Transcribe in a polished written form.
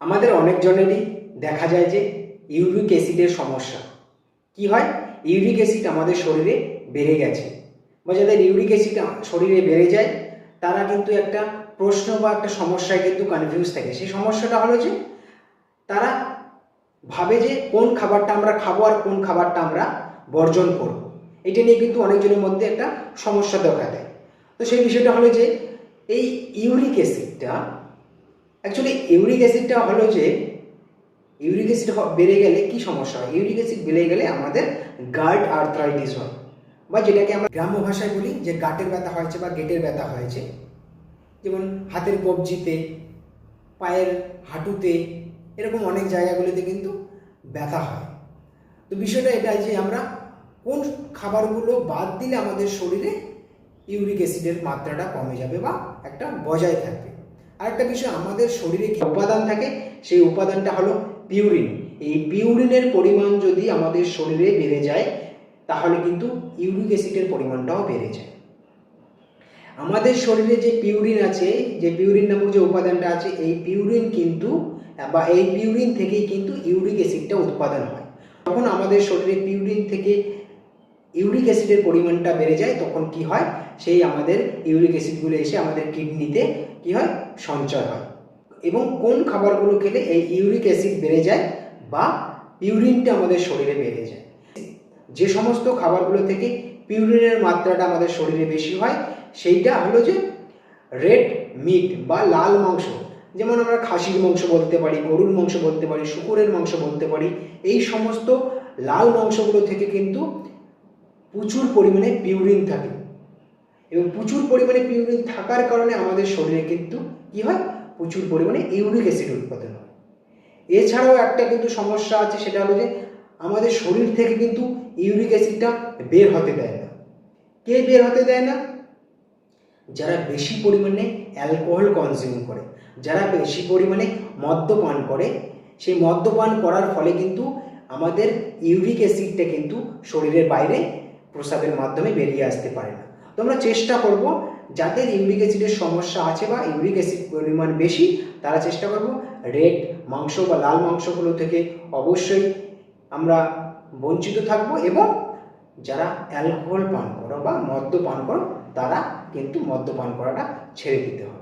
আমাদের অনেকজনেরই দেখা যায় যে ইউরিক অ্যাসিডের সমস্যা। কি হয়, ইউরিক অ্যাসিড আমাদের শরীরে বেড়ে গেছে বা যাদের ইউরিক অ্যাসিড শরীরে বেড়ে যায় তারা কিন্তু একটা প্রশ্ন বা একটা সমস্যায় কিন্তু কনফিউজ থাকে। সেই সমস্যাটা হলো যে তারা ভাবে যে কোন খাবারটা আমরা খাবো আর কোন খাবারটা আমরা বর্জন করব। এটা নিয়ে কিন্তু অনেকজনের মধ্যে একটা সমস্যা দেখা দেয়। তো সেই বিষয়টা হলো যে এই ইউরিক অ্যাসিডটা হলো যে ইউরিক অ্যাসিড বেড়ে গেলে কি সমস্যা হয়। ইউরিক অ্যাসিড বেড়ে গেলে আমাদের গার্ড আর্থ্রাইটিস হয়, বা যেটাকে আমরা গ্রাম্য ভাষায় বলি যে গাঁটের ব্যথা হয়েছে বা গেটের ব্যথা হয়েছে। যেমন হাতের কবজিতে, পায়ের হাঁটুতে, এরকম অনেক জায়গাগুলিতে কিন্তু ব্যথা হয়। তো বিষয়টা এটাই যে আমরা কোন খাবারগুলো বাদ দিলে আমাদের শরীরে ইউরিক অ্যাসিডের মাত্রাটা কমে যাবে বা একটা বজায় থাকবে। আরেকটা বিষয়, আমাদের শরীরে কি উপাদান থাকে, সেই উপাদানটা হলো পিউরিন। এই পিউরিনের পরিমাণ যদি আমাদের শরীরে বেড়ে যায় তাহলে কিন্তু ইউরিক অ্যাসিডের পরিমাণটাও বেড়ে যায়। আমাদের শরীরে যে পিউরিন আছে, যে পিউরিন নামক যে উপাদানটা আছে, এই পিউরিন কিন্তু বা এই পিউরিন থেকেই কিন্তু ইউরিক অ্যাসিডটা উৎপাদন হয়। যখন আমাদের শরীরে পিউরিন থেকে ইউরিক অ্যাসিডের পরিমাণটা বেড়ে যায় তখন কি হয়, সেই আমাদের ইউরিক অ্যাসিডগুলো এসে আমাদের কিডনিতে কি হয়, সঞ্চয় হয়। এবং কোন খাবারগুলো খেলে এই ইউরিক অ্যাসিড বেড়ে যায় বা পিউরিনটা আমাদের শরীরে বেড়ে যায়, যে সমস্ত খাবারগুলো থেকে পিউরিনের মাত্রাটা আমাদের শরীরে বেশি হয় সেইটা হলো যে রেড মিট বা লাল মাংস। যেমন আমরা খাসির মাংস বলতে পারি, গরুর মাংস বলতে পারি, শুকুরের মাংস বলতে পারি। এই সমস্ত লাল মাংসগুলো থেকে কিন্তু প্রচুর পরিমাণে পিউরিন থাকে, এবং প্রচুর পরিমাণে পিউরিন থাকার কারণে আমাদের শরীরে কিন্তু কি হয়, প্রচুর পরিমাণে ইউরিক অ্যাসিড উৎপাদন হয়। এছাড়াও একটা কিন্তু সমস্যা আছে, সেটা হলো যে আমাদের শরীর থেকে কিন্তু ইউরিক অ্যাসিডটা বের হতে দেয় না। কে বের হতে দেয় না? যারা বেশি পরিমাণে অ্যালকোহল কনজিউম করে, যারা বেশি পরিমাণে মদ্যপান করে, সেই মদ্যপান করার ফলে কিন্তু আমাদের ইউরিক অ্যাসিডটা কিন্তু শরীরের বাইরে প্রস্রাবের মাধ্যমে বেরিয়ে আসতে পারে না। তো আমরা চেষ্টা করব যাদের ইউরিক অ্যাসিডের সমস্যা আছে বা ইউরিক অ্যাসিড পরিমাণ বেশি, তারা চেষ্টা করব রেড মাংস বা লাল মাংসগুলো থেকে অবশ্যই আমরা বঞ্চিত থাকব, এবং যারা অ্যালকোহল পান করো বা মদ্যপান করো তারা কিন্তু মদ্যপান করাটা ছেড়ে দিতে হবে।